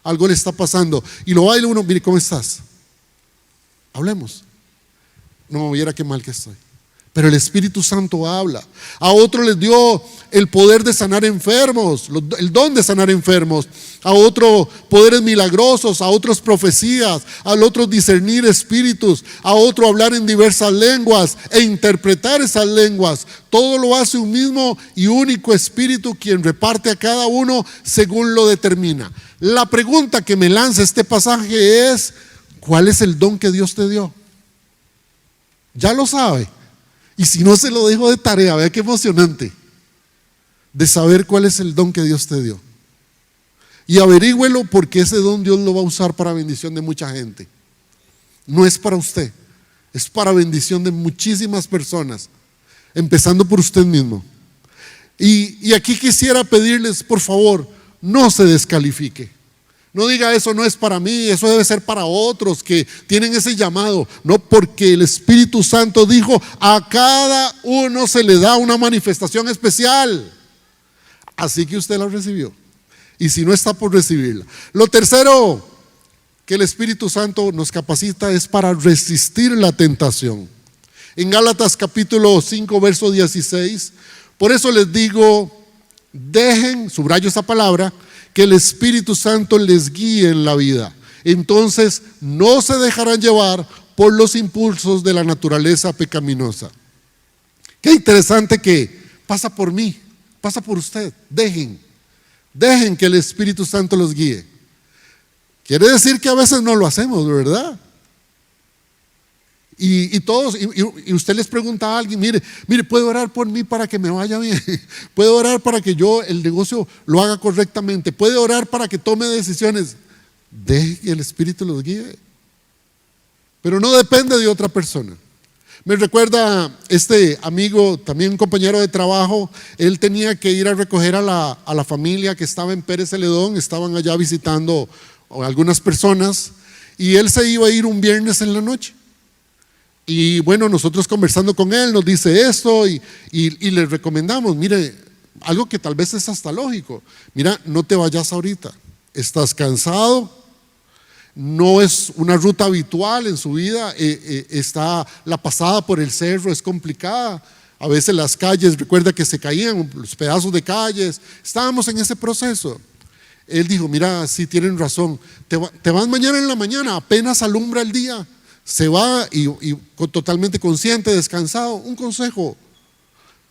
algo le está pasando. Y lo va y uno: mire, ¿cómo estás? Hablemos. No, viera qué mal que estoy. Pero el Espíritu Santo habla. A otro les dio el poder de sanar enfermos, el don de sanar enfermos. A otro poderes milagrosos, a otros profecías, al otro discernir espíritus, a otro hablar en diversas lenguas e interpretar esas lenguas. Todo lo hace un mismo y único Espíritu, quien reparte a cada uno según lo determina. La pregunta que me lanza este pasaje es: ¿cuál es el don que Dios te dio? Ya lo sabe. Y si no, se lo dejo de tarea. Vea qué emocionante de saber cuál es el don que Dios te dio. Y averígüelo, porque ese don Dios lo va a usar para bendición de mucha gente. No es para usted, es para bendición de muchísimas personas, empezando por usted mismo. Y aquí quisiera pedirles, por favor, no se descalifique. No diga: eso no es para mí, eso debe ser para otros que tienen ese llamado. No, porque el Espíritu Santo dijo: a cada uno se le da una manifestación especial. Así que usted la recibió. Y si no está por recibirla. Lo tercero que el Espíritu Santo nos capacita es para resistir la tentación. En Gálatas capítulo 5, verso 16. Por eso les digo: dejen, subrayo esa palabra, que el Espíritu Santo les guíe en la vida. Entonces no se dejarán llevar por los impulsos de la naturaleza pecaminosa. Qué interesante que pasa por mí, pasa por usted. Dejen que el Espíritu Santo los guíe. Quiere decir que a veces no lo hacemos, ¿verdad? Y todos, y usted les pregunta a alguien: mire, ¿puede orar por mí para que me vaya bien? ¿Puede orar para que yo el negocio lo haga correctamente? ¿Puede orar para que tome decisiones? Deje que el Espíritu los guíe. Pero no depende de otra persona. Me recuerda este amigo, también un compañero de trabajo. Él tenía que ir a recoger a la familia que estaba en Pérez Celedón. Estaban allá visitando a algunas personas, y él se iba a ir un viernes en la noche. Y bueno, nosotros conversando con él, nos dice esto y le recomendamos: mire, algo que tal vez es hasta lógico. Mira, no te vayas ahorita, estás cansado, no es una ruta habitual en su vida, está la pasada por el cerro, es complicada. A veces las calles, recuerda que se caían los pedazos de calles, estábamos en ese proceso. Él dijo: mira, sí tienen razón, te vas mañana en la mañana, apenas alumbra el día. Se va y totalmente consciente, descansado. Un consejo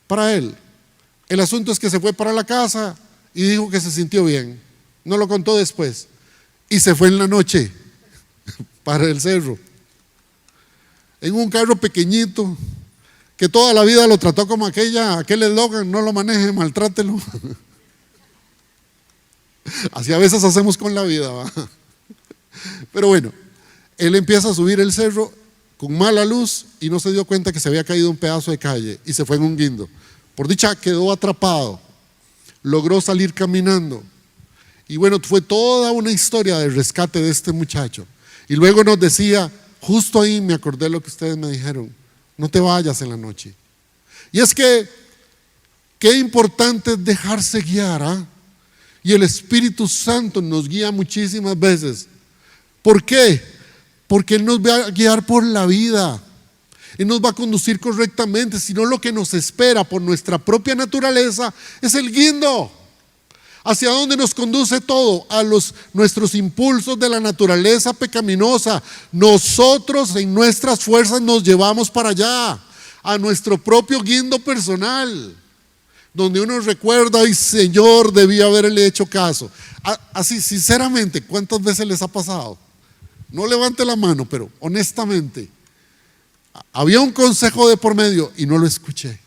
para él. El asunto es que se fue para la casa y dijo que se sintió bien. No lo contó después. Y se fue en la noche para el cerro, en un carro pequeñito que toda la vida lo trató como aquel eslogan: no lo maneje, maltrátelo. Así a veces hacemos con la vida, ¿va? Pero bueno, él empieza a subir el cerro con mala luz y no se dio cuenta que se había caído un pedazo de calle y se fue en un guindo. Por dicha quedó atrapado, logró salir caminando. Y bueno, fue toda una historia de rescate de este muchacho. Y luego nos decía: justo ahí me acordé lo que ustedes me dijeron, No te vayas en la noche. Y es que, qué importante es dejarse guiar, ¿ah? Y el Espíritu Santo nos guía muchísimas veces. ¿Por qué? Porque Él nos va a guiar por la vida. Él nos va a conducir correctamente, sino lo que nos espera por nuestra propia naturaleza es el guindo. ¿Hacia dónde nos conduce todo? A nuestros impulsos de la naturaleza pecaminosa. Nosotros en nuestras fuerzas nos llevamos para allá, a nuestro propio guindo personal, donde uno recuerda, ay Señor, debí haberle hecho caso. Así, sinceramente, ¿cuántas veces les ha pasado? No levante la mano, pero honestamente, había un consejo de por medio y no lo escuché.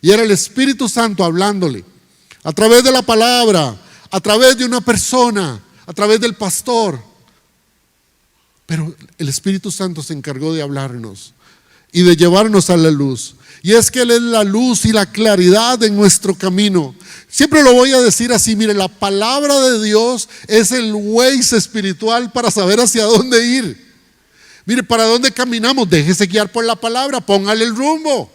Y era el Espíritu Santo hablándole, a través de la palabra, a través de una persona, a través del pastor. Pero el Espíritu Santo se encargó de hablarnos y de llevarnos a la luz. Y es que Él es la luz y la claridad en nuestro camino. Siempre lo voy a decir así, mire, la palabra de Dios es el Waze espiritual para saber hacia dónde ir. Mire, ¿para dónde caminamos? Déjese guiar por la palabra, póngale el rumbo.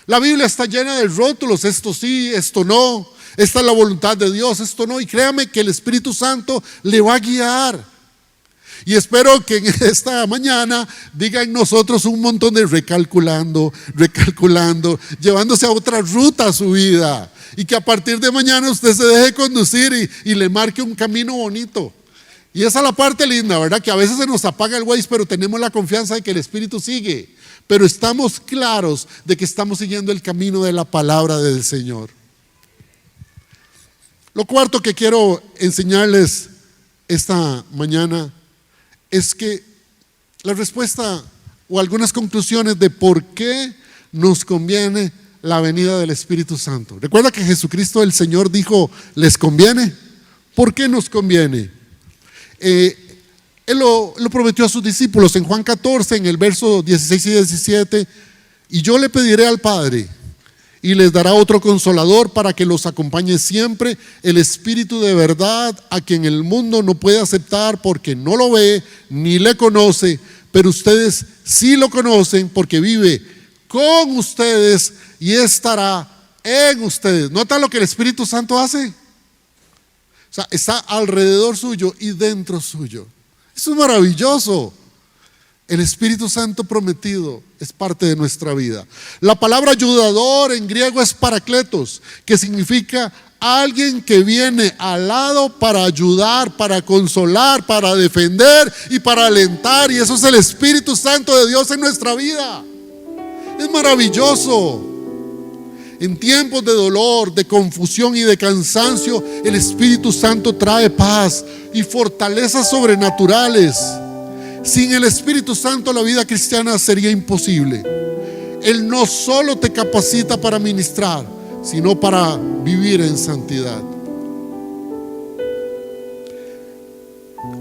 La Biblia está llena de rótulos, esto sí, esto no, esta es la voluntad de Dios, esto no. Y créame que el Espíritu Santo le va a guiar. Y espero que en esta mañana diga en nosotros un montón de recalculando, llevándose a otra ruta a su vida. Y que a partir de mañana usted se deje conducir y le marque un camino bonito. Y esa es la parte linda, ¿verdad? Que a veces se nos apaga el Waze, pero tenemos la confianza de que el Espíritu sigue. Pero estamos claros de que estamos siguiendo el camino de la palabra del Señor. Lo cuarto que quiero enseñarles esta mañana es que la respuesta o algunas conclusiones de por qué nos conviene la venida del Espíritu Santo. Recuerda que Jesucristo el Señor dijo, ¿les conviene? ¿Por qué nos conviene? Él lo prometió a sus discípulos en Juan 14, en el verso 16 y 17, y yo le pediré al Padre y les dará otro consolador para que los acompañe siempre, el Espíritu de verdad, a quien el mundo no puede aceptar porque no lo ve ni le conoce, pero ustedes sí lo conocen porque vive con ustedes y estará en ustedes. ¿Nota lo que el Espíritu Santo hace? O sea, está alrededor suyo y dentro suyo. Eso es maravilloso. El Espíritu Santo prometido es parte de nuestra vida. La palabra ayudador en griego es parakletos, que significa alguien que viene al lado para ayudar, para consolar, para defender y para alentar. Y eso es el Espíritu Santo de Dios en nuestra vida. Es maravilloso. En tiempos de dolor, de confusión y de cansancio, el Espíritu Santo trae paz y fortalezas sobrenaturales. Sin el Espíritu Santo la vida cristiana sería imposible. Él no solo te capacita para ministrar, sino para vivir en santidad.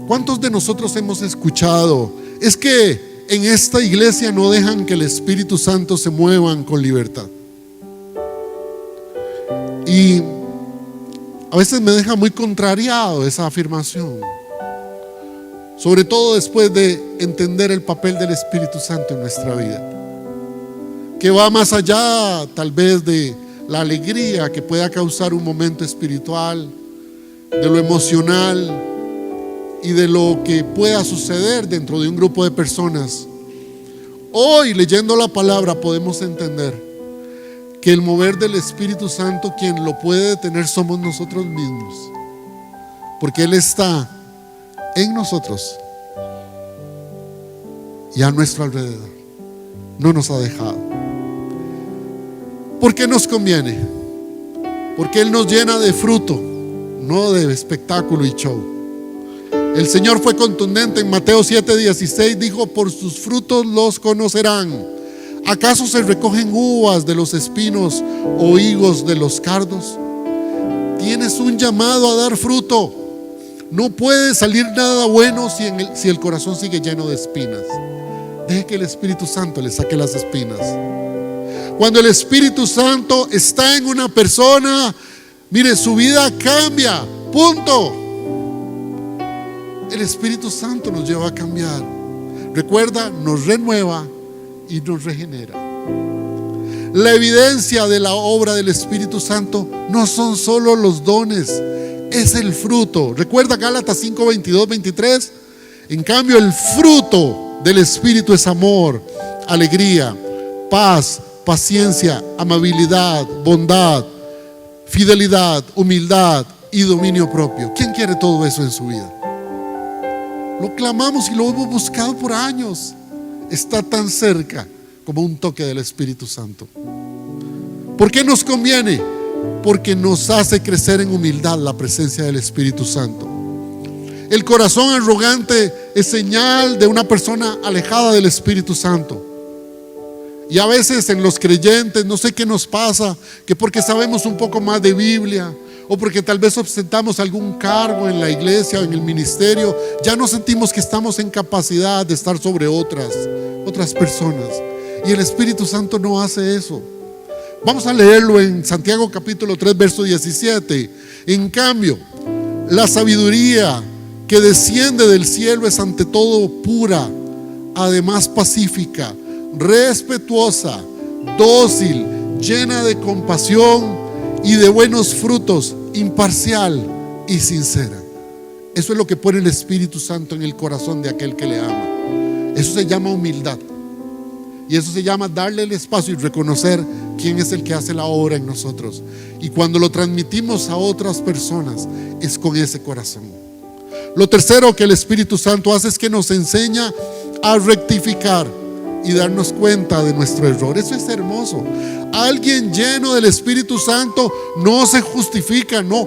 ¿Cuántos de nosotros hemos escuchado? Es que en esta iglesia no dejan que el Espíritu Santo se mueva con libertad. Y a veces me deja muy contrariado esa afirmación. Sobre todo después de entender el papel del Espíritu Santo en nuestra vida, que va más allá tal vez de la alegría que pueda causar un momento espiritual, de lo emocional y de lo que pueda suceder dentro de un grupo de personas. Hoy, leyendo la palabra, podemos entender que el mover del Espíritu Santo, quien lo puede detener somos nosotros mismos, porque Él está en nosotros y a nuestro alrededor. No nos ha dejado. ¿Por qué nos conviene? Porque Él nos llena de fruto, no de espectáculo y show. El Señor fue contundente en Mateo 7:16, dijo: por sus frutos los conocerán. ¿Acaso se recogen uvas de los espinos o higos de los cardos? Tienes un llamado a dar fruto. No puede salir nada bueno si el corazón sigue lleno de espinas. Deje que el Espíritu Santo le saque las espinas. Cuando el Espíritu Santo está en una persona, mire, su vida cambia. Punto. El Espíritu Santo nos lleva a cambiar. Recuerda, nos renueva y nos regenera. La evidencia de la obra del Espíritu Santo no son solo los dones, es el fruto. ¿Recuerda Gálatas 5, 22, 23? En cambio, el fruto del Espíritu es amor, alegría, paz, paciencia, amabilidad, bondad, fidelidad, humildad y dominio propio. ¿Quién quiere todo eso en su vida? Lo clamamos y lo hemos buscado por años. Está tan cerca como un toque del Espíritu Santo. ¿Por qué nos conviene? Porque nos hace crecer en humildad la presencia del Espíritu Santo. El corazón arrogante es señal de una persona alejada del Espíritu Santo. Y a veces en los creyentes, no sé qué nos pasa, que porque sabemos un poco más de Biblia, o porque tal vez ostentamos algún cargo en la iglesia o en el ministerio, ya no sentimos que estamos en capacidad de estar sobre otras personas. Y el Espíritu Santo no hace eso. Vamos a leerlo en Santiago capítulo 3, verso 17. En cambio, la sabiduría que desciende del cielo es ante todo pura, además pacífica, respetuosa, dócil, llena de compasión y de buenos frutos, imparcial y sincera. Eso es lo que pone el Espíritu Santo en el corazón de aquel que le ama. Eso se llama humildad. Y eso se llama darle el espacio y reconocer quién es el que hace la obra en nosotros. Y cuando lo transmitimos a otras personas, es con ese corazón. Lo tercero que el Espíritu Santo hace es que nos enseña a rectificar y darnos cuenta de nuestro error. Eso es hermoso. Alguien lleno del Espíritu Santo no se justifica, no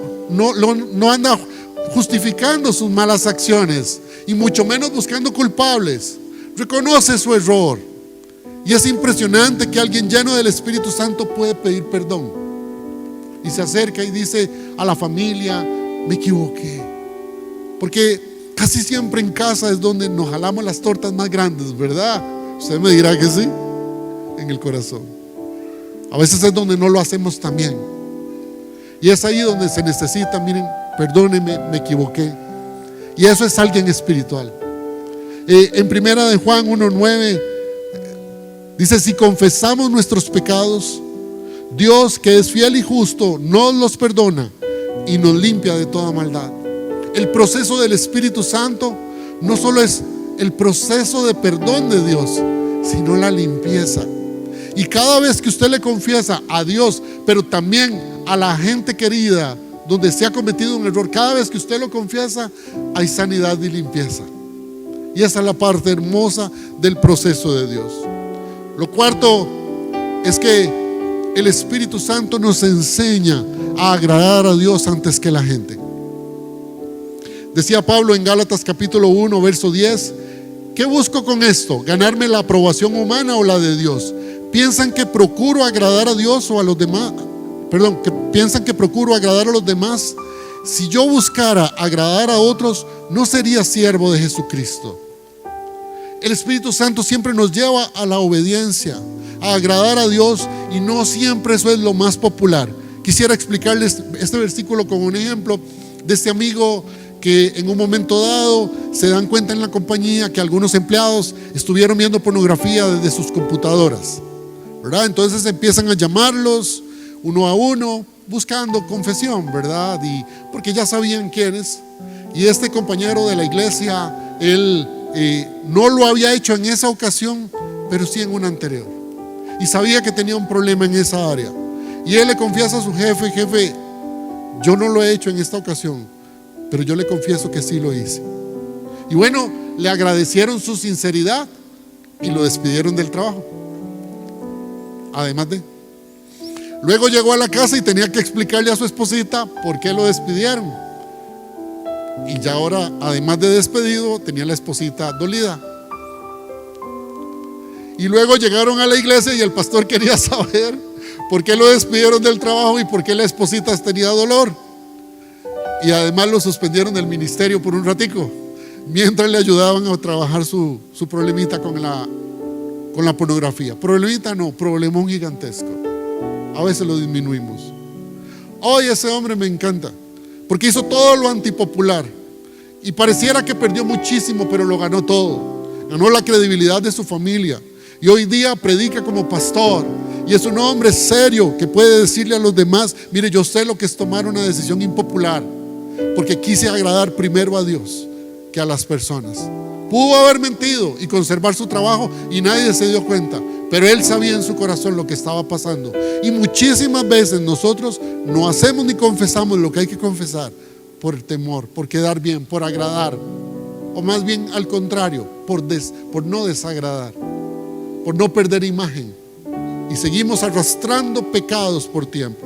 anda justificando sus malas acciones y mucho menos buscando culpables. Reconoce su error. Y es impresionante que alguien lleno del Espíritu Santo puede pedir perdón y se acerca y dice a la familia: me equivoqué. Porque casi siempre en casa es donde nos jalamos las tortas más grandes, ¿verdad? Usted me dirá que sí, en el corazón. A veces es donde no lo hacemos tan bien. Y es ahí donde se necesita: miren, perdónenme, me equivoqué. Y eso es alguien espiritual. En primera de Juan 1:9 dice: si confesamos nuestros pecados, Dios, que es fiel y justo, nos los perdona y nos limpia de toda maldad. El proceso del Espíritu Santo no solo es el proceso de perdón de Dios, sino la limpieza. Y cada vez que usted le confiesa a Dios, pero también a la gente querida donde se ha cometido un error, cada vez que usted lo confiesa, hay sanidad y limpieza. Y esa es la parte hermosa del proceso de Dios. Lo cuarto es que el Espíritu Santo nos enseña a agradar a Dios antes que la gente. Decía Pablo en Gálatas capítulo 1, verso 10: ¿qué busco con esto? ¿Ganarme la aprobación humana o la de Dios? ¿Piensan que procuro agradar a Dios o a los demás? ¿Piensan que procuro agradar a los demás? Si yo buscara agradar a otros, no sería siervo de Jesucristo. El Espíritu Santo siempre nos lleva a la obediencia, a agradar a Dios, y no siempre eso es lo más popular. Quisiera explicarles este versículo con un ejemplo de este amigo que en un momento dado se dan cuenta en la compañía que algunos empleados estuvieron viendo pornografía desde sus computadoras, ¿verdad? Entonces empiezan a llamarlos uno a uno buscando confesión, ¿verdad? Y porque ya sabían quiénes. Y este compañero de la iglesia, él no lo había hecho en esa ocasión, pero sí en una anterior, y sabía que tenía un problema en esa área. Y él le confiesa a su jefe: jefe, yo no lo he hecho en esta ocasión, pero yo le confieso que sí lo hice. Y bueno, le agradecieron su sinceridad y lo despidieron del trabajo. Además de, luego llegó a la casa y tenía que explicarle a su esposita por qué lo despidieron. Y ya ahora, además de despedido, tenía la esposita dolida. Y luego llegaron a la iglesia y el pastor quería saber por qué lo despidieron del trabajo y por qué la esposita tenía dolor. Y además lo suspendieron del ministerio por un ratico, mientras le ayudaban a trabajar su problemita con la pornografía. Problemita no, problemón gigantesco. A veces lo disminuimos. Hoy ese hombre me encanta, porque hizo todo lo antipopular y pareciera que perdió muchísimo, pero lo ganó todo. Ganó la credibilidad de su familia, y hoy día predica como pastor. Y es un hombre serio que puede decirle a los demás: mire, yo sé lo que es tomar una decisión impopular, porque quise agradar primero a Dios que a las personas. Pudo haber mentido y conservar su trabajo y nadie se dio cuenta, pero él sabía en su corazón lo que estaba pasando. Y muchísimas veces nosotros no hacemos ni confesamos lo que hay que confesar por el temor, por quedar bien, por agradar, o más bien al contrario, por no desagradar, por no perder imagen. Y seguimos arrastrando pecados por tiempo.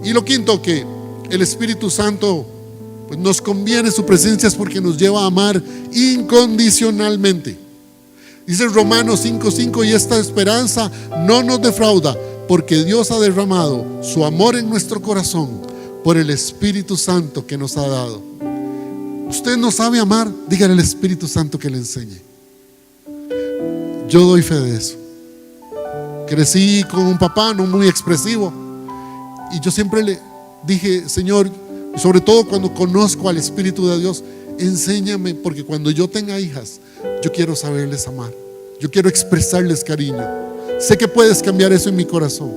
Y lo quinto, que el Espíritu Santo, pues nos conviene su presencia, es porque nos lleva a amar incondicionalmente. Dice Romanos 5:5: y esta esperanza no nos defrauda, porque Dios ha derramado su amor en nuestro corazón por el Espíritu Santo que nos ha dado. Usted no sabe amar, dígale al Espíritu Santo que le enseñe. Yo doy fe de eso. Crecí con un papá no muy expresivo, y yo siempre le dije: Señor, sobre todo cuando conozco al Espíritu de Dios, enséñame, porque cuando yo tenga hijas, yo quiero saberles amar, yo quiero expresarles cariño. Sé que puedes cambiar eso en mi corazón.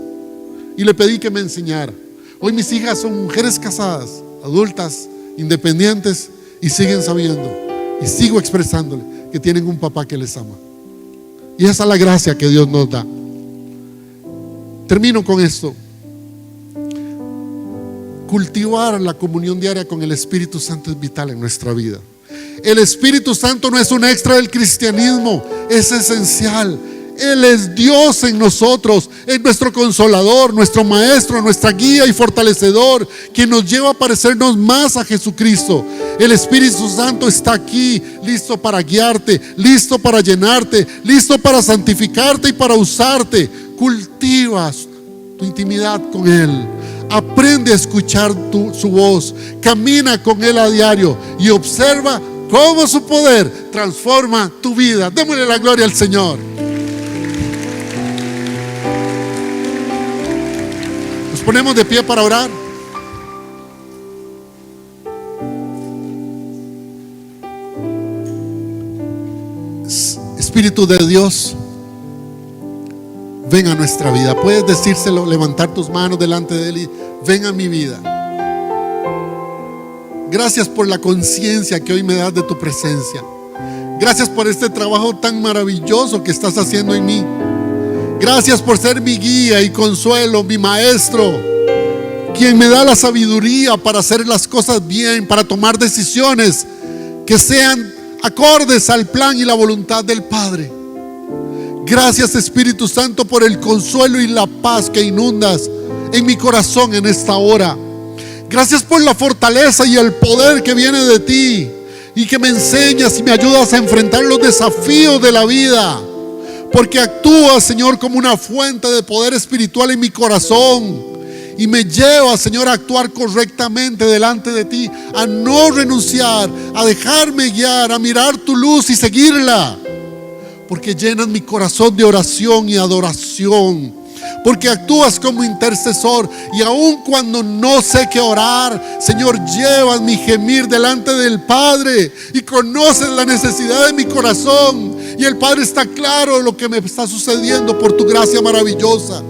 Y le pedí que me enseñara. Hoy mis hijas son mujeres casadas, adultas, independientes, y siguen sabiendo, y sigo expresándole que tienen un papá que les ama. Y esa es la gracia que Dios nos da. Termino con esto. Cultivar la comunión diaria con el Espíritu Santo es vital en nuestra vida. El Espíritu Santo no es un extra del cristianismo, es esencial. Él es Dios en nosotros, es nuestro consolador, nuestro maestro, nuestra guía y fortalecedor, quien nos lleva a parecernos más a Jesucristo. El Espíritu Santo está aquí, listo para guiarte, listo para llenarte, listo para santificarte y para usarte. Cultiva tu intimidad con Él. Aprende a escuchar su voz. Camina con Él a diario y observa cómo su poder transforma tu vida. Démosle la gloria al Señor. Nos ponemos de pie para orar. Espíritu de Dios, ven a nuestra vida. Puedes decírselo, levantar tus manos delante de Él y: ven a mi vida. Gracias por la conciencia que hoy me das de tu presencia. Gracias por este trabajo tan maravilloso que estás haciendo en mí. Gracias por ser mi guía y consuelo, mi maestro, quien me da la sabiduría para hacer las cosas bien, para tomar decisiones que sean acordes al plan y la voluntad del Padre. Gracias, Espíritu Santo, por el consuelo y la paz que inundas en mi corazón en esta hora. Gracias por la fortaleza y el poder que viene de ti y que me enseñas y me ayudas a enfrentar los desafíos de la vida, porque actúas, Señor, como una fuente de poder espiritual en mi corazón y me lleva, Señor, a actuar correctamente delante de ti, a no renunciar, a dejarme guiar, a mirar tu luz y seguirla, porque llenas mi corazón de oración y adoración, porque actúas como intercesor, y aun cuando no sé qué orar, Señor, llevas mi gemir delante del Padre y conoces la necesidad de mi corazón, y el Padre está claro de lo que me está sucediendo por tu gracia maravillosa.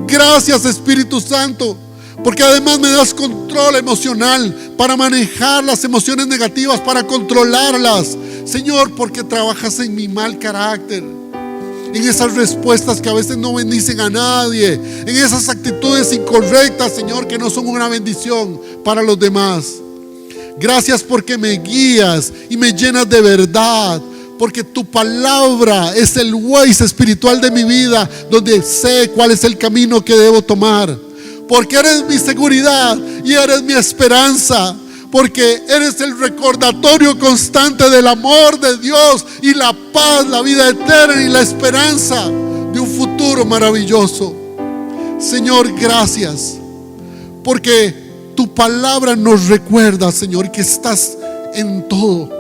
Gracias, Espíritu Santo, porque además me das control emocional para manejar las emociones negativas, para controlarlas, Señor, porque trabajas en mi mal carácter, en esas respuestas que a veces no bendicen a nadie, en esas actitudes incorrectas, Señor, que no son una bendición para los demás. Gracias porque me guías y me llenas de verdad, porque tu palabra es el Waze espiritual de mi vida, donde sé cuál es el camino que debo tomar, porque eres mi seguridad y eres mi esperanza, porque eres el recordatorio constante del amor de Dios y la paz, la vida eterna y la esperanza de un futuro maravilloso. Señor, gracias, porque tu palabra nos recuerda, Señor, que estás en todo.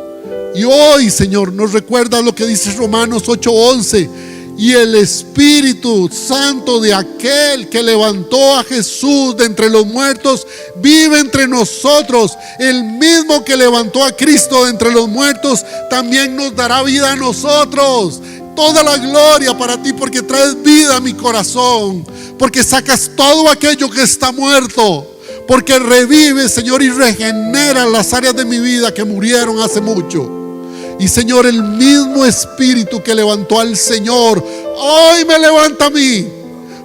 Y hoy, Señor, nos recuerda lo que dice Romanos 8:11: y el Espíritu Santo de aquel que levantó a Jesús de entre los muertos vive entre nosotros. El mismo que levantó a Cristo de entre los muertos también nos dará vida a nosotros. Toda la gloria para ti, porque traes vida a mi corazón, porque sacas todo aquello que está muerto, porque revives, Señor, y regeneras las áreas de mi vida que murieron hace mucho. Y Señor, el mismo Espíritu que levantó al Señor, hoy me levanta a mí,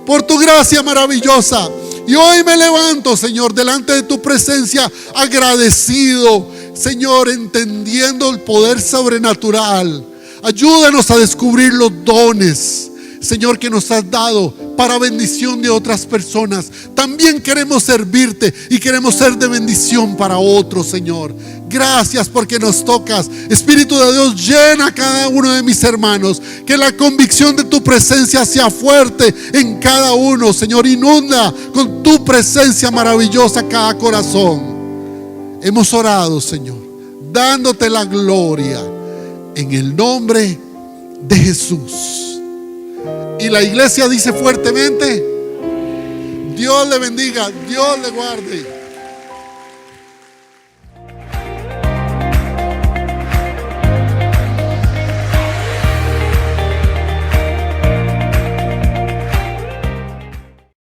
por tu gracia maravillosa. Y hoy me levanto, Señor, delante de tu presencia, agradecido, Señor, entendiendo el poder sobrenatural. Ayúdanos a descubrir los dones, Señor, que nos has dado para bendición de otras personas. También queremos servirte y queremos ser de bendición para otros, Señor. Gracias porque nos tocas. Espíritu de Dios, llena a cada uno de mis hermanos. Que la convicción de tu presencia sea fuerte en cada uno, Señor. Inunda con tu presencia maravillosa cada corazón. Hemos orado, Señor, dándote la gloria en el nombre de Jesús. Y la iglesia dice fuertemente: Dios le bendiga, Dios le guarde.